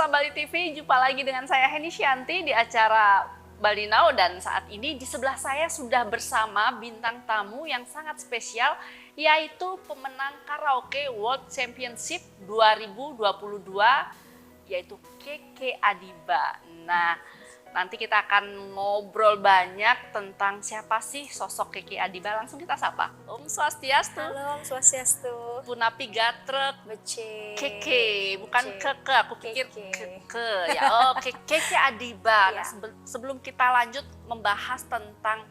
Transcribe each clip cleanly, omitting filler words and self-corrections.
pemirsa Bali TV, jumpa lagi dengan saya Heni Shanti di acara Bali Now, dan saat ini di sebelah saya sudah bersama bintang tamu yang sangat spesial, yaitu pemenang karaoke World Championship 2022, yaitu Keke Adiba. Nah, nanti kita akan ngobrol banyak tentang siapa sih sosok Keke Adiba. Langsung kita sapa. Om Swastiastu. Halo, Om Swastiastu. Punapi gatrek. Bece. Keke, bukan keke. Aku pikir keke. Ya, oh, Keke Adiba. Nah, sebelum kita lanjut membahas tentang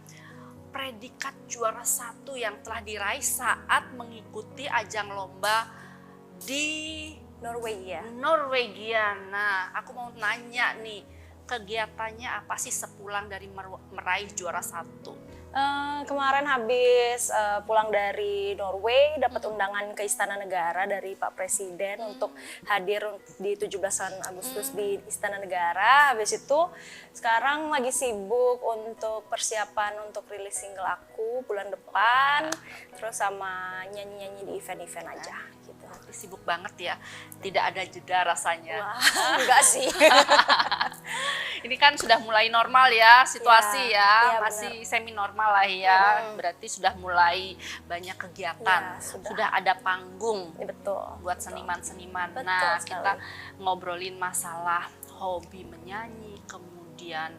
predikat juara 1 yang telah diraih saat mengikuti ajang lomba di Norwegia. Nah, aku mau nanya nih, kegiatannya apa sih sepulang dari meraih juara 1? Kemarin habis pulang dari Norway, dapat undangan ke Istana Negara dari Pak Presiden untuk hadir di 17 Agustus di Istana Negara. Habis itu sekarang lagi sibuk untuk persiapan untuk rilis single aku bulan depan, terus sama nyanyi-nyanyi di event-event aja gitu. Sibuk banget ya, tidak ada jeda rasanya. Wah, enggak sih. Ini kan sudah mulai normal ya situasi ya, masih bener. semi normal lah ya. Berarti sudah mulai banyak kegiatan, sudah ada panggung buat seniman-seniman. Nah, kita ngobrolin masalah hobi menyanyi, kemudian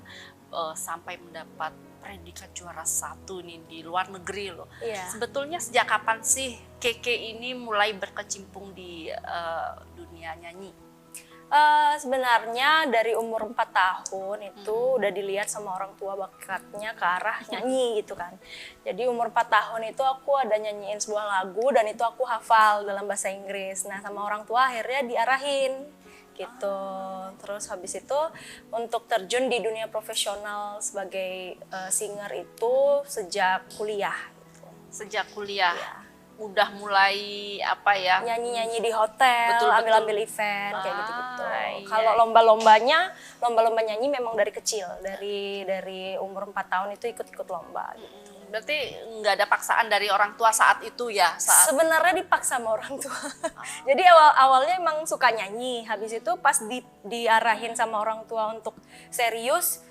sampai mendapat predikat juara 1 nih di luar negeri loh. Sebetulnya sejak kapan sih Keke ini mulai berkecimpung di dunia nyanyi? Sebenarnya dari umur 4 tahun itu udah dilihat sama orang tua bakatnya ke arah nyanyi gitu kan. Jadi umur 4 tahun itu aku ada nyanyiin sebuah lagu dan itu aku hafal dalam bahasa Inggris. Nah, sama orang tua akhirnya diarahin gitu. Terus habis itu untuk terjun di dunia profesional sebagai singer itu sejak kuliah gitu. Sejak kuliah? Ya. Udah mulai apa ya? Nyanyi-nyanyi di hotel, ambil-ambil event kayak gitu-gitu. Kalau lomba lomba nyanyi memang dari kecil, dari umur 4 tahun itu ikut-ikut lomba gitu. Berarti nggak ada paksaan dari orang tua saat itu ya? Sebenarnya dipaksa sama orang tua. Jadi awalnya emang suka nyanyi, habis itu pas diarahin sama orang tua untuk serius,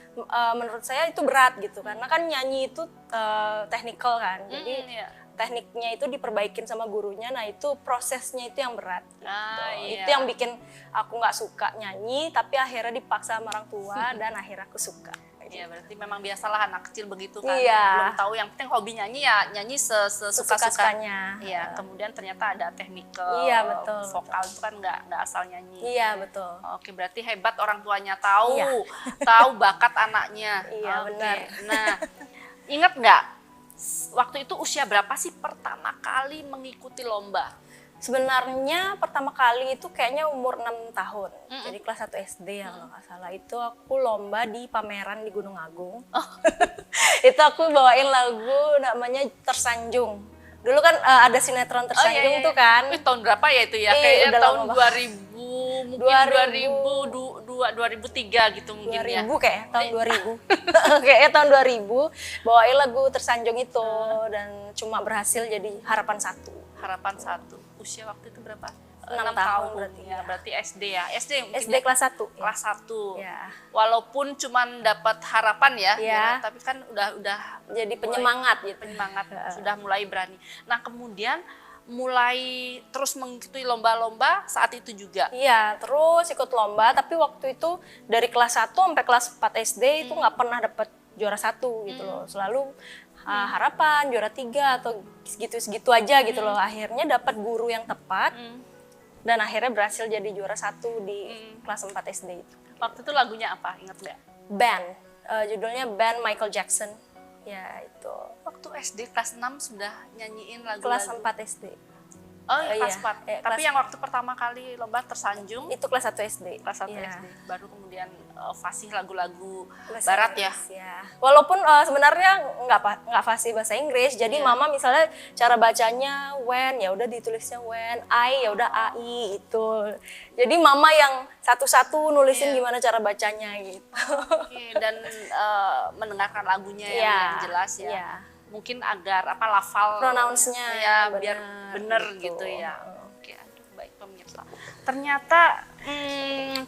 menurut saya itu berat gitu, karena kan nyanyi itu teknikal kan, jadi tekniknya itu diperbaikin sama gurunya. Nah, itu prosesnya itu yang berat gitu. Itu yang bikin aku nggak suka nyanyi, tapi akhirnya dipaksa sama orang tua dan akhirnya aku suka. Iya, berarti memang biasalah anak kecil begitu kan. Belum tahu, yang penting hobi nyanyi ya nyanyi sesuka-sukanya. Iya, kemudian ternyata ada teknik vokal itu kan nggak asal nyanyi. Iya, betul. Oke, berarti hebat orang tuanya tahu bakat anaknya. Iya, benar. Nah, ingat nggak waktu itu usia berapa sih pertama kali mengikuti lomba? Sebenarnya pertama kali itu kayaknya umur 6 tahun. Jadi kelas 1 SD ya kalau nggak salah. Itu aku lomba di pameran di Gunung Agung. Itu aku bawain lagu namanya Tersanjung. Dulu kan ada sinetron Tersanjung tuh kan. Tahun berapa ya itu ya? Kayaknya tahun 2000, mungkin 2003 gitu mungkin 2000 ya. Kayak tahun 2000. Kayaknya tahun 2000 bawain lagu Tersanjung itu dan cuma berhasil jadi harapan 1. Harapan 1. Usia waktu itu berapa? 6 tahun berarti ya. Berarti SD ya. SD kelas 1. Kelas 1. Ya. Walaupun cuman dapat harapan ya, tapi kan udah jadi penyemangat gitu. Penyemangat, sudah mulai berani. Nah, kemudian mulai terus mengikuti lomba-lomba saat itu juga? Iya, terus ikut lomba, tapi waktu itu dari kelas 1 sampai kelas 4 SD itu nggak pernah dapat juara 1 gitu loh. Selalu harapan, juara 3 atau segitu-segitu aja gitu loh. Akhirnya dapat guru yang tepat dan akhirnya berhasil jadi juara 1 di kelas 4 SD itu. Waktu itu lagunya apa? Ingat nggak? Band, judulnya Band Michael Jackson. Ya itu. Waktu SD kelas 6 sudah nyanyiin lagu-lagu? Kelas 4 SD. Oh kelas 4. Tapi yang waktu pertama kali lomba Tersanjung? Itu kelas 1 SD. Kelas 1 SD. Baru kemudian fasih lagu-lagu barat ya? Walaupun sebenarnya nggak fasih bahasa Inggris. Jadi mama misalnya cara bacanya when, ya udah ditulisnya when, I, ya udah AI itu. Jadi mama yang satu-satu nulisin gimana cara bacanya gitu. Dan mendengarkan lagunya yang jelas ya. Mungkin agar lafal pronounce-nya ya biar bener gitu ya. Oke, aduh, baik pemirsa. ternyata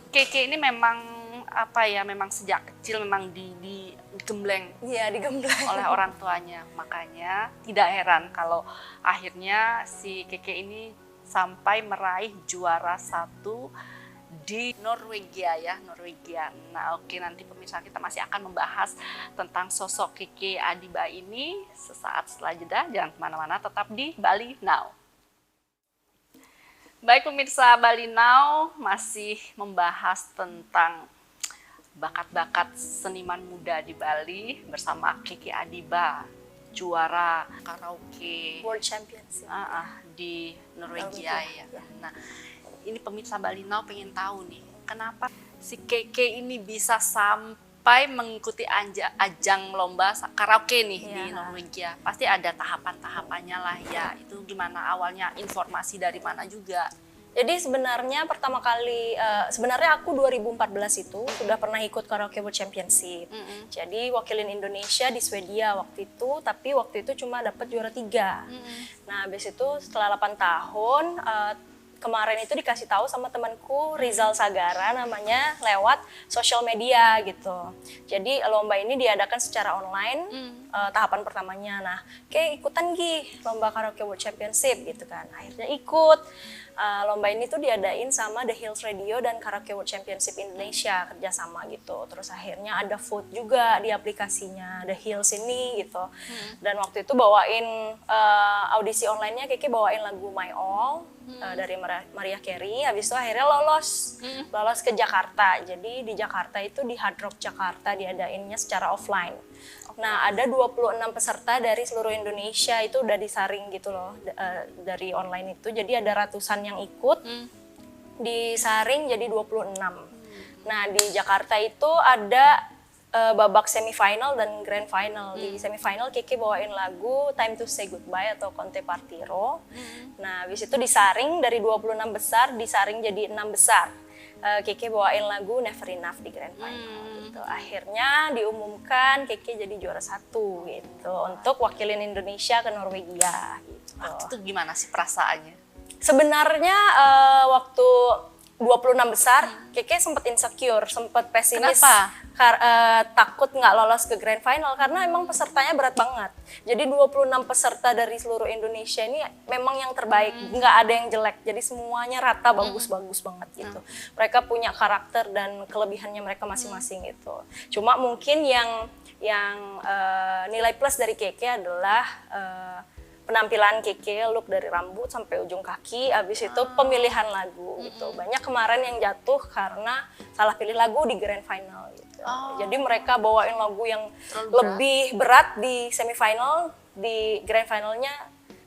Keke ini memang apa ya, memang sejak kecil memang digembleng Iya, digembleng. oleh orang tuanya. Makanya tidak heran kalau akhirnya si Keke ini sampai meraih juara 1 di Norwegia ya, Norwegia. Nah oke, nanti pemirsa kita masih akan membahas tentang sosok Keke Adiba ini sesaat setelah jeda. Jangan kemana-mana, tetap di Bali Now. Baik pemirsa, Bali Now masih membahas tentang bakat-bakat seniman muda di Bali bersama Keke Adiba, juara karaoke World Championship. di Norwegia ya. Nah, ini pemirsa Bali Now pengen tahu nih, kenapa si Keke ini bisa sampai mengikuti ajang lomba karaoke nih di Norwegia. Pasti ada tahapan-tahapannya lah ya. Itu gimana awalnya, informasi dari mana juga? Jadi sebenarnya pertama kali, sebenarnya aku 2014 itu sudah pernah ikut Karaoke World Championship. Jadi wakilin Indonesia di Swedia waktu itu, tapi waktu itu cuma dapat juara 3. Nah habis itu setelah 8 tahun, kemarin itu dikasih tahu sama temanku Rizal Sagara namanya lewat sosial media gitu. Jadi lomba ini diadakan secara online, tahapan pertamanya. Nah, kayak ikutan lomba Karaoke World Championship gitu kan. Akhirnya ikut. Lomba ini tuh diadain sama The Hills Radio dan Karaoke World Championship Indonesia kerjasama gitu. Terus akhirnya ada vote juga di aplikasinya The Hills ini gitu. Dan waktu itu bawain audisi online-nya, Keke bawain lagu My All dari Mariah Carey. Habis itu akhirnya lolos ke Jakarta. Jadi di Jakarta itu di Hard Rock Jakarta diadainnya secara offline. Nah, ada 26 peserta dari seluruh Indonesia, itu udah disaring gitu loh dari online itu. Jadi ada ratusan yang ikut, disaring jadi 26. Nah, di Jakarta itu ada babak semifinal dan grand final. Di semifinal Keke bawain lagu Time to Say Goodbye atau Conte Partiro. Nah, habis itu disaring dari 26 besar, disaring jadi 6 besar. Keke bawain lagu Never Enough di grand final gitu. Akhirnya diumumkan Keke jadi juara 1 gitu untuk wakilin Indonesia ke Norwegia gitu. Itu gimana sih perasaannya? Sebenarnya waktu 26 besar Keke sempat insecure, sempat pesimis. Kenapa? Takut nggak lolos ke grand final karena emang pesertanya berat banget. Jadi 26 peserta dari seluruh Indonesia ini memang yang terbaik, nggak ada yang jelek. Jadi semuanya rata bagus-bagus banget gitu. Mereka punya karakter dan kelebihannya mereka masing-masing gitu. Cuma mungkin yang nilai plus dari Keke adalah penampilan Keke, look dari rambut sampai ujung kaki, habis itu pemilihan lagu gitu. Banyak kemarin yang jatuh karena salah pilih lagu di grand final gitu. Jadi mereka bawain lagu yang lebih berat di semifinal, di grand finalnya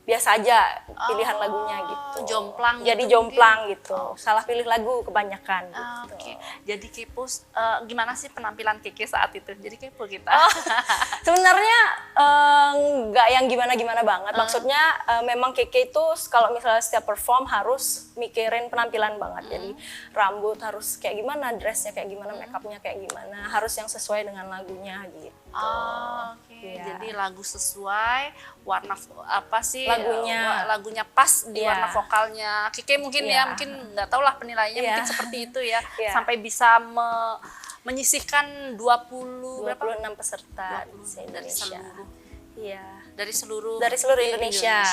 biasa aja pilihan lagunya gitu. Jomplang. Jadi gitu jomplang gitu. Salah pilih lagu kebanyakan gitu. Oke. Jadi kepo, gimana sih penampilan Keke saat itu? Jadi kepo kita. Sebenarnya nggak yang gimana-gimana banget. Maksudnya memang Keke itu kalau misalnya setiap perform harus mikirin penampilan banget. Jadi rambut harus kayak gimana, dressnya kayak gimana, makeupnya kayak gimana. Harus yang sesuai dengan lagunya gitu. Oke. Jadi lagu sesuai, warna apa sih lagunya pas di warna vokalnya Keke mungkin ya, mungkin nggak tahu lah penilaiannya mungkin seperti itu ya. Sampai bisa menyisihkan 26 peserta dari seluruh. Dari seluruh Indonesia.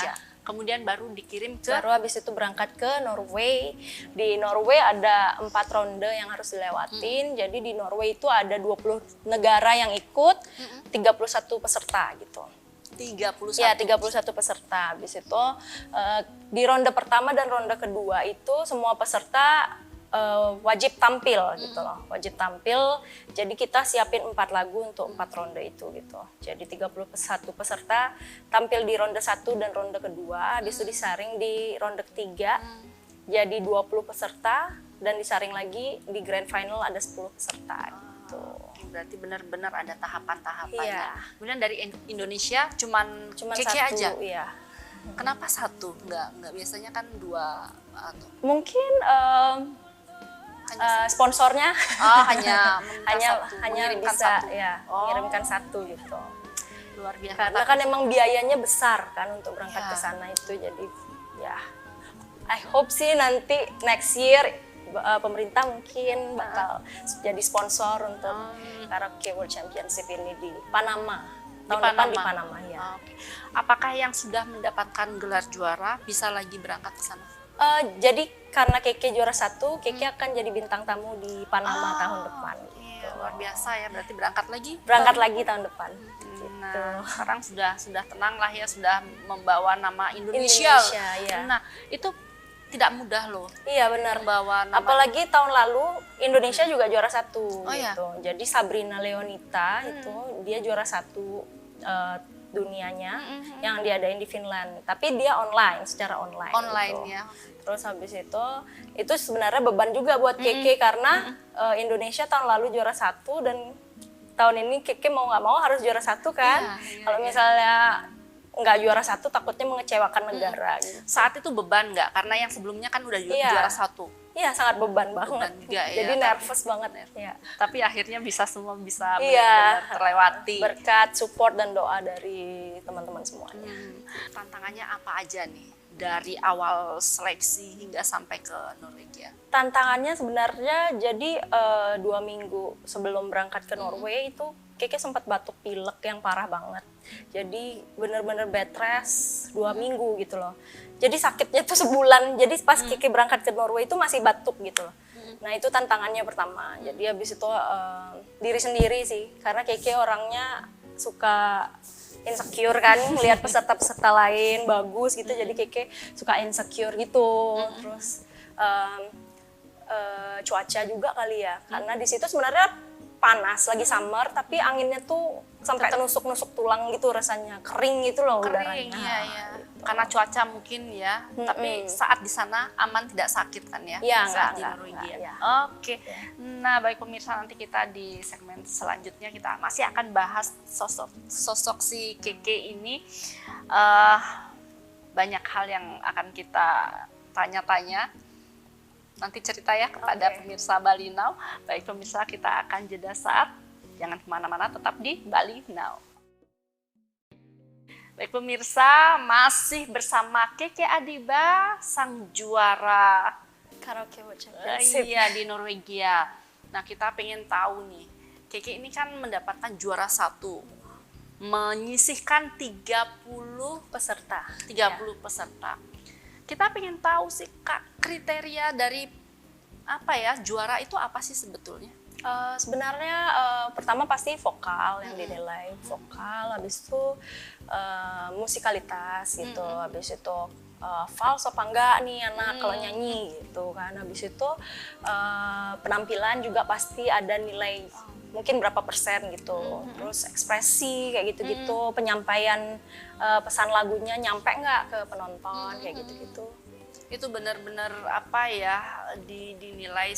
Kemudian baru dikirim ke baru habis itu berangkat ke Norway. Di Norway ada 4 ronde yang harus dilewatin. Jadi di Norway itu ada 20 negara yang ikut, 31 peserta gitu. 31? Ya, 31 peserta. Habis itu di ronde pertama dan ronde kedua itu semua peserta wajib tampil gitu loh, wajib tampil. Jadi kita siapin 4 lagu untuk 4 ronde itu gitu. Jadi 31 peserta tampil di ronde 1 dan ronde kedua, habis itu disaring di ronde ketiga. Jadi 20 peserta dan disaring lagi di grand final ada 10 peserta gitu. Berarti benar-benar ada tahapan-tahapannya. Iya. Kemudian dari Indonesia cuman Keke 1 aja. Iya. Kenapa 1? Nggak biasanya kan 2 atau mungkin sponsornya hanya mengirimkan bisa satu. Ya mengirimkan 1 gitu. Luar biasa. Karena kan emang biayanya besar kan untuk berangkat ke sana itu, jadi ya I hope sih nanti next year pemerintah mungkin bakal jadi sponsor untuk Karaoke World Championship ini di Panama. Tahun depan di Panama ya. Oke. Apakah yang sudah mendapatkan gelar juara bisa lagi berangkat ke sana? Jadi karena Keke juara 1, Keke akan jadi bintang tamu di Panama tahun depan. Iya, luar biasa ya, berarti berangkat lagi? Berangkat lagi tahun depan. Nah, sekarang sudah tenang lah ya, sudah membawa nama Indonesia. Ya. Nah, itu tidak mudah loh. Iya benar. Membawa nama. Apalagi tahun lalu Indonesia juga juara 1 Oh, gitu. iya? Jadi Sabrina Leonita itu dia juara 1 dunianya yang diadain di Finland. Tapi dia secara online. Online gitu. ya. Terus habis itu sebenarnya beban juga buat Keke karena Indonesia tahun lalu juara 1 dan tahun ini Keke mau nggak mau harus juara 1 kan. Kalau misalnya nggak juara 1 takutnya mengecewakan negara. Gitu. Saat itu beban nggak? Karena yang sebelumnya kan udah juara 1. Iya sangat beban banget. Beban juga, ya. Jadi nervous banget. Ya. Tapi akhirnya semua bisa Iya, benar-benar terlewati. Berkat support dan doa dari teman-teman semuanya. Tantangannya apa aja nih dari awal seleksi hingga sampai ke Norwegia? Tantangannya sebenarnya jadi 2 minggu sebelum berangkat ke Norway itu Keke sempat batuk pilek yang parah banget. Jadi benar-benar bed rest 2 minggu gitu loh. Jadi sakitnya tuh sebulan. Jadi pas Keke berangkat ke Norway itu masih batuk gitu loh. Nah itu tantangannya pertama. Jadi habis itu diri sendiri sih. Karena Keke orangnya suka insecure kan, melihat peserta-peserta lain bagus gitu. Jadi Keke suka insecure gitu. Terus cuaca juga kali ya. Karena di situ sebenarnya panas, lagi summer, tapi anginnya tuh sampai nusuk-nusuk tulang gitu rasanya, kering gitu loh udaranya. Kering, iya. Gitu. Karena cuaca mungkin ya, tapi saat di sana aman tidak sakit kan ya? Iya, saat di enggak, Norwegia. ya. Oke, nah baik pemirsa, nanti kita di segmen selanjutnya kita masih akan bahas sosok si Keke ini. Banyak hal yang akan kita tanya-tanya. Nanti cerita ya kepada pemirsa Bali Now. Baik pemirsa, kita akan jeda saat. Jangan kemana-mana, tetap di Bali Now. Baik pemirsa, masih bersama Keke Adiba, sang juara Karaoke World Championship. iya di Norwegia. Nah kita pengen tahu nih, Keke ini kan mendapatkan juara 1, menyisihkan 30 Peserta. peserta. Kita pengen tahu sih Kak, kriteria dari juara itu apa sih sebetulnya? Sebenarnya pertama pasti vokal yang dinilai, vokal, habis itu musikalitas gitu, habis itu false apa enggak nih anak kalau nyanyi gitu kan, habis itu penampilan juga pasti ada nilai mungkin berapa persen gitu, terus ekspresi kayak gitu-gitu, penyampaian pesan lagunya nyampe nggak ke penonton kayak gitu-gitu. Itu benar-benar dinilai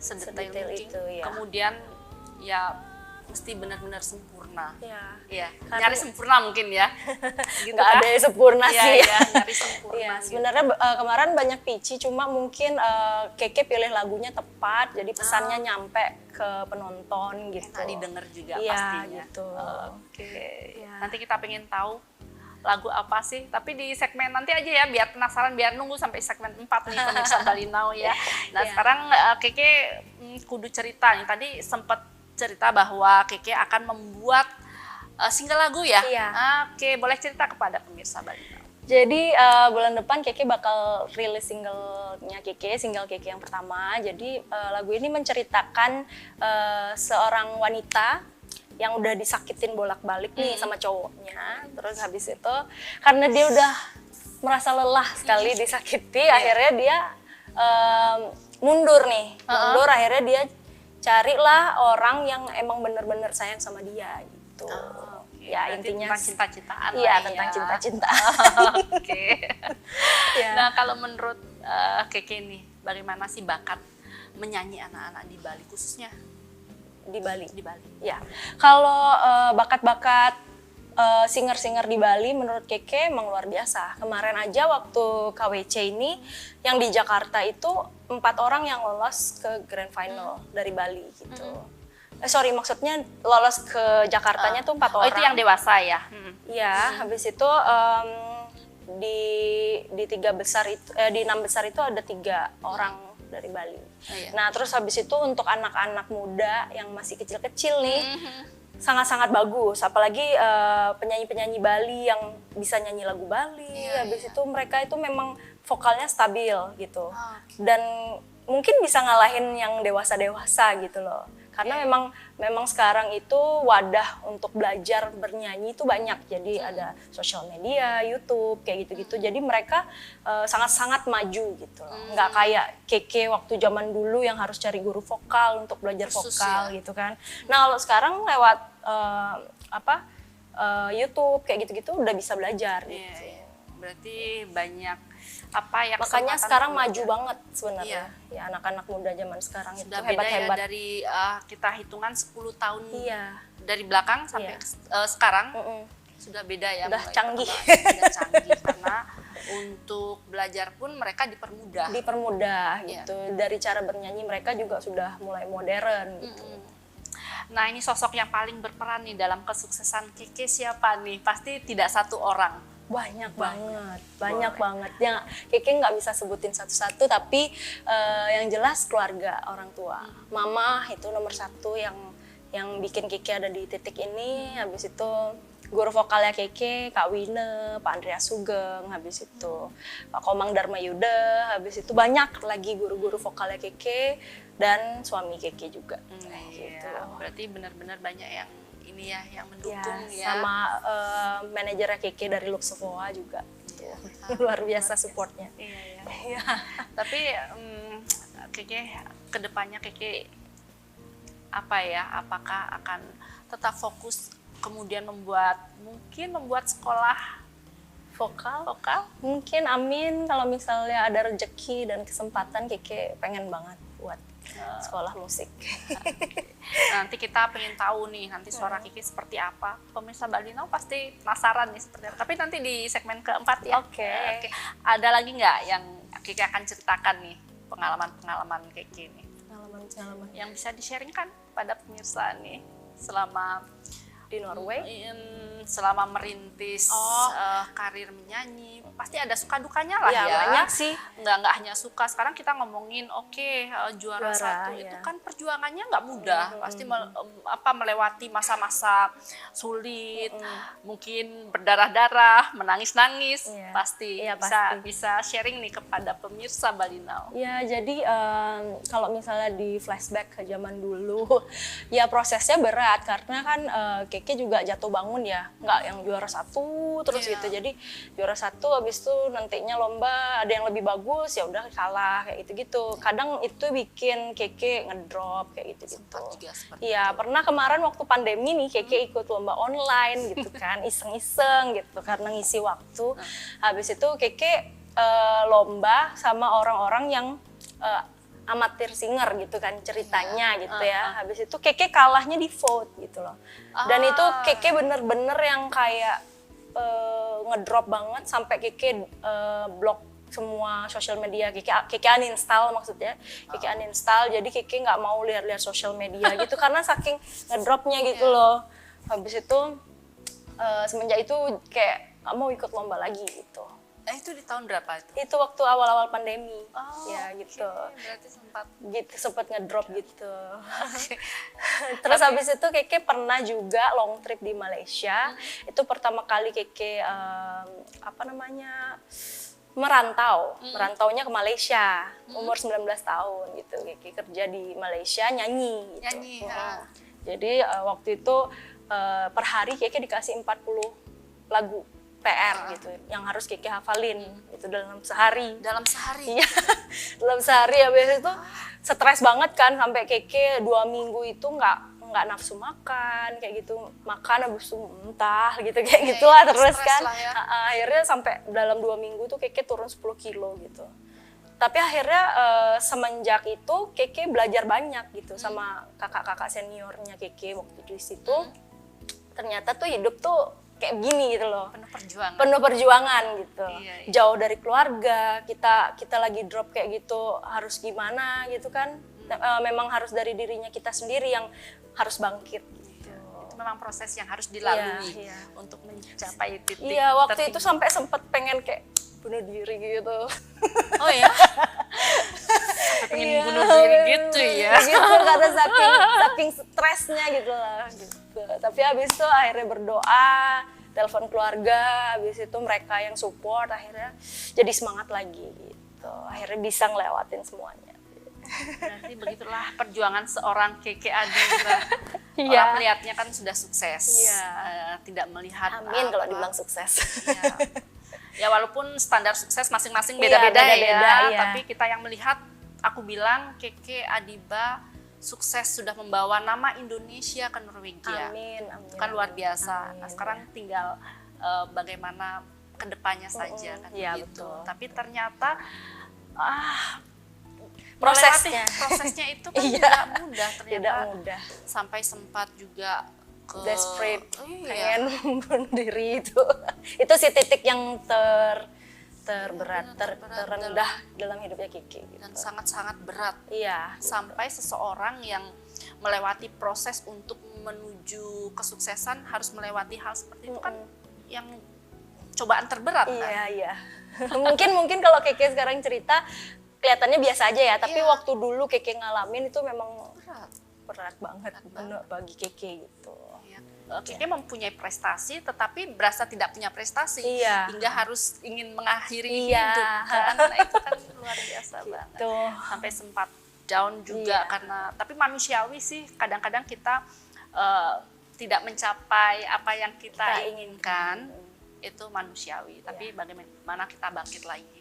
sedetail mungkin. Itu, ya. Kemudian ya mesti benar-benar sempurna. Iya. Nyari sempurna mungkin ya. Gitu nggak ada yang sempurna sih. Iya, nyari sempurna. Iya, gitu. sebenarnya kemarin banyak pitchy, cuma mungkin Keke pilih lagunya tepat, jadi pesannya nyampe ke penonton gitu. Enak didengar juga Iya, pastinya. Gitu. Oke. Iya. Nanti kita pengen tahu lagu apa sih, tapi di segmen nanti aja ya, biar penasaran, biar nunggu sampai segmen 4 nih pemirsa Bali Now ya. Nah sekarang Keke kudu cerita nih, tadi sempat cerita bahwa Keke akan membuat single lagu ya. Iya. Oke, boleh cerita kepada pemirsa Bali Now. Jadi bulan depan Keke bakal rilis singlenya Keke, single Keke yang pertama. Jadi lagu ini menceritakan seorang wanita yang udah disakitin bolak-balik nih sama cowoknya. Terus habis itu karena dia udah merasa lelah sekali disakiti, akhirnya dia mundur nih. Mundur, akhirnya dia carilah orang yang emang bener-bener sayang sama dia gitu. Ya intinya tentang cinta-cintaan. Iya, tentang cinta-cintaan. Oke. Nah, kalau menurut Keke nih, bagaimana sih bakat menyanyi anak-anak di Bali, khususnya di Bali? Di Bali. Ya. Kalau bakat-bakat singer-singer di Bali menurut Keke emang luar biasa. Kemarin aja waktu KWC ini yang di Jakarta itu 4 orang yang lolos ke Grand Final dari Bali gitu. Maksudnya lolos ke Jakartanya tuh 4 orang. Oh, itu yang dewasa ya? Iya, habis itu di 3 besar itu di 6 besar itu ada 3 orang dari Bali. Iya. Nah terus habis itu untuk anak-anak muda yang masih kecil-kecil nih sangat-sangat bagus, apalagi penyanyi-penyanyi Bali yang bisa nyanyi lagu Bali. Iya, Habis iya. itu mereka itu memang vokalnya stabil gitu, Oke. dan mungkin bisa ngalahin yang dewasa-dewasa gitu loh. Karena memang sekarang itu wadah untuk belajar bernyanyi itu banyak. Jadi ada sosial media, YouTube kayak gitu-gitu. Jadi mereka sangat-sangat maju gitu loh. Nggak kayak Keke waktu zaman dulu yang harus cari guru vokal untuk belajar Khusus vokal ya. gitu kan. Nah, kalau sekarang lewat YouTube kayak gitu-gitu udah bisa belajar Iya, gitu. iya. Berarti banyak yang Makanya kesempatan sekarang untuk maju belajar. banget sebenarnya. Iya. Ya anak-anak muda zaman sekarang itu Sudah beda ya hebat-hebat. dari kita hitungan 10 tahun Iya. dari belakang sampai Iya. sekarang. Mm-mm. Sudah beda ya, Udah mulai canggih. perkembangannya sudah canggih karena untuk belajar pun mereka dipermudah. Dipermudah Iya. gitu. Dari cara bernyanyi mereka juga sudah mulai modern gitu. Nah, ini sosok yang paling berperan nih dalam kesuksesan Keke siapa nih? Pasti tidak satu orang. Banyak banget, Boleh. banget. Ya, Keke nggak bisa sebutin satu-satu, tapi yang jelas keluarga, orang tua. Mama itu nomor 1 yang bikin Keke ada di titik ini. Habis itu guru vokalnya Keke, Kak Wine, Pak Andreas Sugeng, habis itu Pak Komang Dharma Yuda, habis itu banyak lagi guru-guru vokalnya Keke dan suami Keke juga. Gitu. Iya, berarti benar-benar banyak yang ini ya, yang Ya, mendukung ya. sama manajernya Keke dari Luxevoa juga. Luar biasa supportnya. Iya, iya. Iya. Tapi Keke kedepannya Keke apakah akan tetap fokus kemudian mungkin membuat sekolah vokal? Mungkin amin kalau misalnya ada rezeki dan kesempatan, Keke pengen banget buat sekolah musik. Nanti kita pengen tahu nih nanti suara Keke seperti apa. Pemirsa Balino pasti penasaran nih seperti apa. Tapi nanti di segmen keempat ya. Oke. Oke. Ada lagi nggak yang Keke akan ceritakan nih pengalaman-pengalaman Keke nih Pengalaman-pengalaman yang bisa di-sharingkan pada pemirsa nih selama di Norway. selama merintis karir menyanyi, pasti ada suka dukanya lah Ya, ya. banyak sih. Nggak hanya suka. Sekarang kita ngomongin juara Juara, 1 itu ya. kan perjuangannya nggak mudah. Pasti melewati masa-masa sulit, mungkin berdarah-darah, menangis-nangis, Iya. pasti Iya, bisa sharing nih kepada pemirsa Balinau. Ya, jadi kalau misalnya di flashback ke zaman dulu, ya prosesnya berat karena kan Keke juga jatuh bangun ya, nggak yang juara 1 terus Iya. gitu. Jadi juara 1 habis itu nantinya lomba ada yang lebih bagus, ya udah kalah kayak gitu-gitu. Kadang itu bikin Keke ngedrop kayak gitu-gitu. Sempat juga seperti Iya, pernah kemarin waktu pandemi nih Keke ikut lomba online gitu kan, iseng-iseng gitu karena ngisi waktu. Habis itu Keke lomba sama orang-orang yang amatir singer gitu kan ceritanya gitu ya. Habis itu Keke kalahnya di vote gitu loh. Dan itu Keke bener-bener yang kayak ngedrop banget sampai Keke blok semua sosial media. Keke uninstall maksudnya. Keke uninstall, jadi Keke nggak mau lihat-lihat sosial media gitu karena saking ngedropnya gitu loh. Habis itu semenjak itu kayak nggak mau ikut lomba lagi gitu. itu di tahun berapa itu? Itu waktu awal-awal pandemi. Ya gitu. Berarti sempat Sempat ngedrop gitu. Terus habis itu Keke pernah juga long trip di Malaysia. Itu pertama kali Keke merantaunya ke Malaysia. Umur 19 tahun gitu. Keke kerja di Malaysia nyanyi gitu. nyanyi. Jadi waktu itu per hari Keke dikasih 40 lagu PR gitu yang harus Keke hafalin itu dalam sehari. Dalam sehari. Iya, dalam sehari. Habis itu stres banget kan sampai Keke 2 minggu itu nggak nafsu makan kayak gitu, makan habis itu muntah gitu kayak gitulah terus stres kan. lah ya. Akhirnya sampai dalam 2 minggu tuh Keke turun 10 kilo gitu. Tapi akhirnya semenjak itu Keke belajar banyak gitu sama kakak-kakak seniornya Keke waktu di situ. Ternyata tuh hidup tuh kayak gini gitu loh. Penuh perjuangan gitu. Iya. Jauh dari keluarga, kita lagi drop kayak gitu, harus gimana gitu kan. Memang harus dari dirinya kita sendiri yang harus bangkit gitu. memang proses yang harus dilalui Iya. untuk mencapai titik Iya, waktu itu tertinggi. sampai sempet pengen kayak bunuh diri gitu. Oh ya, pengen bunuh diri gitu ya. Gitu karena saking stresnya gitu lah gitu. Tapi habis itu akhirnya berdoa, telepon keluarga, habis itu mereka yang support, akhirnya jadi semangat lagi gitu. Akhirnya bisa ngelewatin semuanya. Berarti begitulah perjuangan seorang Keke Adiba. Iya. Orang melihatnya kan sudah sukses, Iya. Tidak melihat Amin kalau apa. dibilang sukses. Iya. Ya walaupun standar sukses masing-masing Iya, beda-beda ya, beda-beda, iya. tapi kita yang melihat, aku bilang Keke Adiba sukses sudah membawa nama Indonesia ke Norwegia. Amin, amin. Kan luar biasa. Amin, Nah, sekarang tinggal bagaimana kedepannya saja kan iya, begitu. betul. Tapi ternyata Prosesnya. prosesnya itu kan Iya. tidak mudah ternyata. Tidak mudah. Sampai sempat juga ke Desperate, Iya. pengen bunuh diri itu. Itu sih titik yang terberat, terendah dalam hidupnya Kiki. Gitu. Dan sangat-sangat berat. Iya. Sampai seseorang yang melewati proses untuk menuju kesuksesan harus melewati hal seperti itu kan yang cobaan terberat kan. Iya, iya. mungkin kalau Keke sekarang cerita kelihatannya biasa aja ya, tapi Iya. waktu dulu Keke ngalamin itu memang Berat. berat banget bagi Keke gitu. Ya. Keke mempunyai prestasi tetapi berasa tidak punya prestasi Iya. hingga harus ingin mengakhiri Iya. hidup kan. Nah, itu kan luar biasa banget. Tuh. Sampai sempat down juga Iya. karena tapi manusiawi sih kadang-kadang kita tidak mencapai apa yang kita inginkan. Itu manusiawi, tapi bagaimana kita bangkit lagi.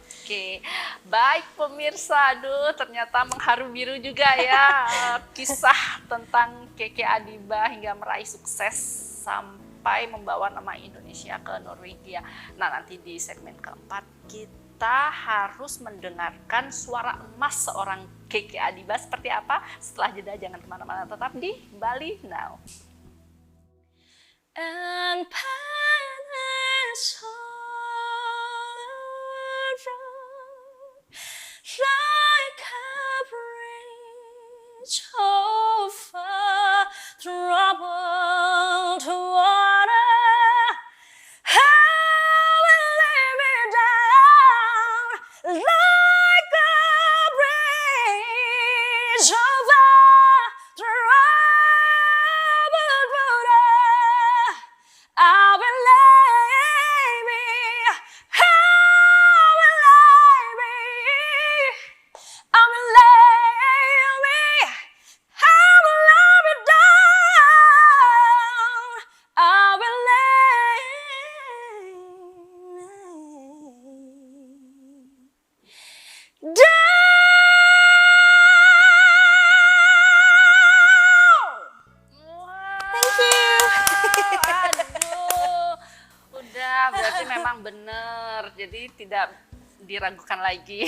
Oke, baik pemirsa, aduh ternyata mengharu biru juga ya kisah tentang Keke Adiba hingga meraih sukses sampai membawa nama Indonesia ke Norwegia. Nah nanti di segmen keempat kita harus mendengarkan suara emas seorang Keke Adiba seperti apa. Setelah jeda jangan kemana-mana, tetap di Bali Now. And pain is all around, like a bridge over troubled water. How will lay me down like a bridge over troubled water. I will lay me, I will lay me, I will lay me, I will lay me down, I will lay down. Thank you. Aduh, udah berarti memang bener. Jadi tidak diragukan lagi.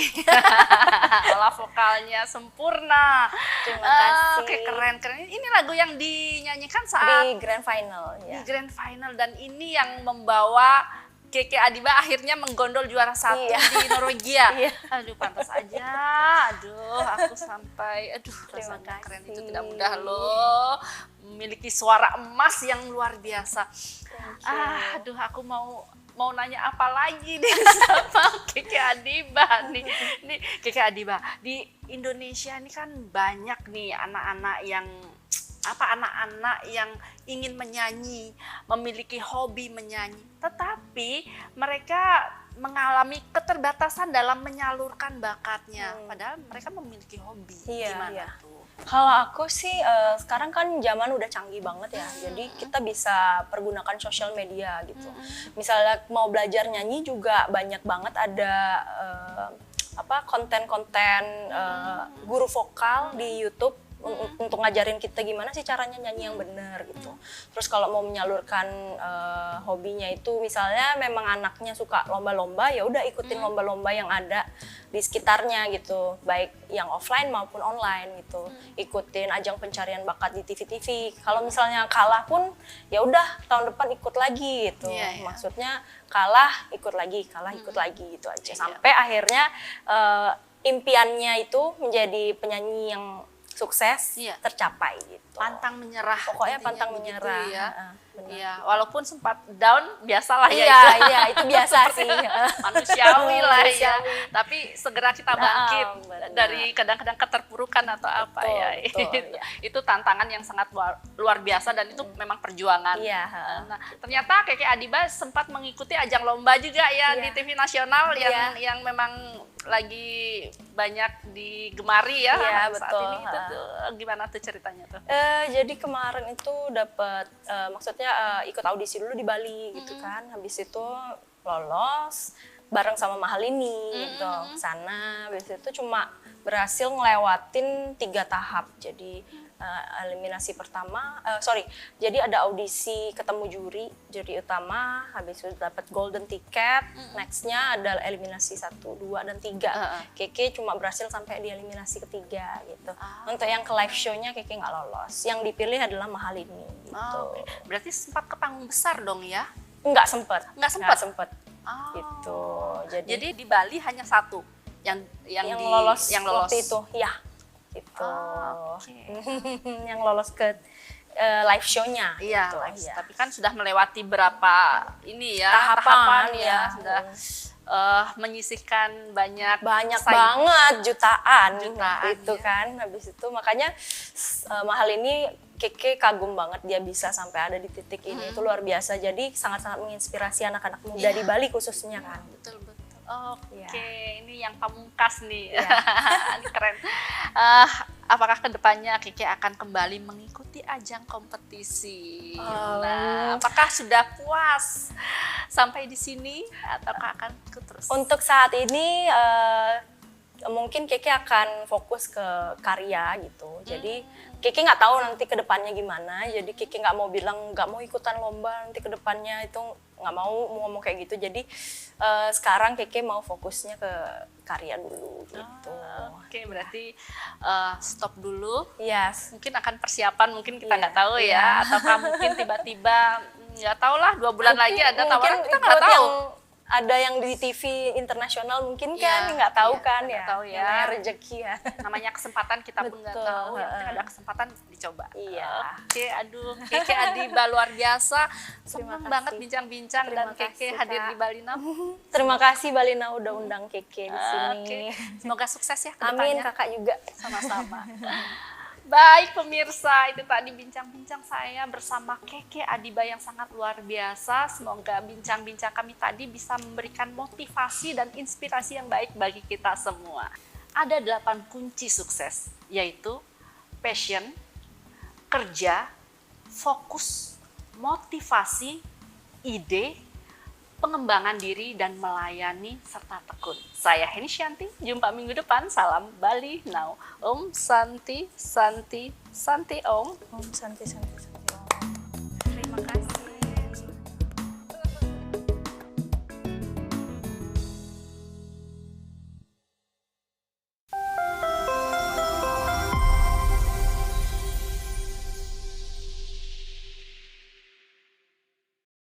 Olah vokalnya sempurna. Terima kasih. Oke, keren. Ini lagu yang dinyanyikan saat Di grand final di ya. grand final dan ini yang membawa Keke Adiba akhirnya menggondol juara 1 Iya. di Norwegia. Iya. Aduh, pantas aja. Aduh, aku sampai Terima rasanya keren itu kasih. tidak mudah loh. Memiliki suara emas yang luar biasa. Aduh, aku mau nanya apa lagi nih sama Keke Adiba nih. Nih Keke Adiba, di Indonesia ini kan banyak nih anak-anak yang ingin menyanyi, memiliki hobi menyanyi, tetapi mereka mengalami keterbatasan dalam menyalurkan bakatnya, padahal mereka memiliki hobi. Iya, Gimana iya. tuh? Kalau aku sih sekarang kan zaman udah canggih banget ya, jadi kita bisa pergunakan sosial media gitu. Misalnya mau belajar nyanyi juga banyak banget ada konten-konten guru vokal di YouTube untuk ngajarin kita gimana sih caranya nyanyi yang benar gitu. Terus kalau mau menyalurkan hobinya itu misalnya memang anaknya suka lomba-lomba, ya udah ikutin lomba-lomba yang ada di sekitarnya gitu, baik yang offline maupun online gitu. Ikutin ajang pencarian bakat di TV-TV. Kalau misalnya kalah pun ya udah tahun depan ikut lagi gitu. Iya, iya. Maksudnya kalah ikut lagi gitu aja. Sampai akhirnya impiannya itu menjadi penyanyi yang sukses Iya. tercapai gitu. Pantang menyerah. Pokoknya intinya pantang begitu menyerah. ya. Benar. Iya, walaupun sempat down, biasalah ya Iya, itu. iya, itu biasa sih. Manusiawi lah ya. Manusiawi. Tapi segera kita bangkit benar. dari kadang-kadang keterpurukan atau apa Betul, ya. betul, ya. Itu tantangan yang sangat luar biasa dan itu memang perjuangan. Iya. Nah, ternyata Keke Adiba sempat mengikuti ajang lomba juga ya Iya. di TV nasional Iya. yang memang lagi banyak digemari ya Iya, saat betul. ini. Itu tuh, gimana tuh ceritanya tuh? Jadi kemarin itu dapat maksudnya ikut audisi dulu di Bali gitu kan. Habis itu lolos bareng sama Mahalini gitu ke sana. Habis itu cuma berhasil ngelewatin 3 tahap. Jadi eliminasi pertama, jadi ada audisi ketemu juri utama, habis itu dapat golden ticket, nextnya ada eliminasi 1, 2, dan 3. Keke cuma berhasil sampai di eliminasi ketiga gitu. Untuk yang ke live show-nya Keke nggak lolos, yang dipilih adalah Mahalini gitu. Berarti sempat ke panggung besar dong ya? Nggak sempet. Nggak sempet? Gitu. Jadi di Bali hanya 1 yang lolos yang lolos waktu itu, ya. Gitu. Oke. Yang lolos ke live show-nya. Iya, gitu. live. Iya. Tapi kan sudah melewati berapa ini ya Tahapan, ya, ya. sudah menyisihkan banyak Banyak banget, jutaan itu ya. kan. Habis itu makanya Mahal ini Keke kagum banget dia bisa sampai ada di titik ini. Itu luar biasa. Jadi sangat-sangat menginspirasi anak-anak muda di Bali khususnya kan. Betul. Oke, Iya. ini yang pamungkas nih. Iya. Ini keren. Apakah kedepannya Keke akan kembali mengikuti ajang kompetisi? Nah, apakah sudah puas sampai di sini ataukah akan ikut terus? Untuk saat ini mungkin Keke akan fokus ke karya gitu. Jadi Keke nggak tahu nanti ke depannya gimana. Jadi Keke nggak mau bilang nggak mau ikutan lomba nanti ke depannya, itu nggak mau ngomong kayak gitu. Jadi sekarang Keke mau fokusnya ke karya dulu gitu. Oke, berarti stop dulu. Yes. Mungkin akan persiapan, mungkin kita Iya, nggak tahu iya. ya, ataukah mungkin tiba-tiba nggak tahu lah 2 bulan lagi ada tawaran, kita nggak ikut tahu. yang ada yang di TV internasional mungkin kan Iya, nggak tahu iya, kan nggak ya. tahu ya. Namanya rezeki ya. Namanya kesempatan kita pun nggak Betul, tahu, yang penting ada kesempatan dicoba. Iya. Oke, aduh, Keke Adiba luar biasa. Terima Senang kasih. banget bincang-bincang dan Terima Keke kasih, hadir Kak. di Bali Now. Terima kasih Balina udah undang Keke di sini. Oke, semoga sukses ya ke Amin, depannya. kakak juga. Sama-sama. Baik pemirsa, itu tadi bincang-bincang saya bersama Keke Adiba yang sangat luar biasa. Semoga bincang-bincang kami tadi bisa memberikan motivasi dan inspirasi yang baik bagi kita semua. Ada 8 kunci sukses, yaitu passion, kerja, fokus, motivasi, ide, pengembangan diri, dan melayani serta tekun. Saya Heni Shanti, jumpa minggu depan. Salam Bali Now. Om Santi, Santi, Santi Om. Santi.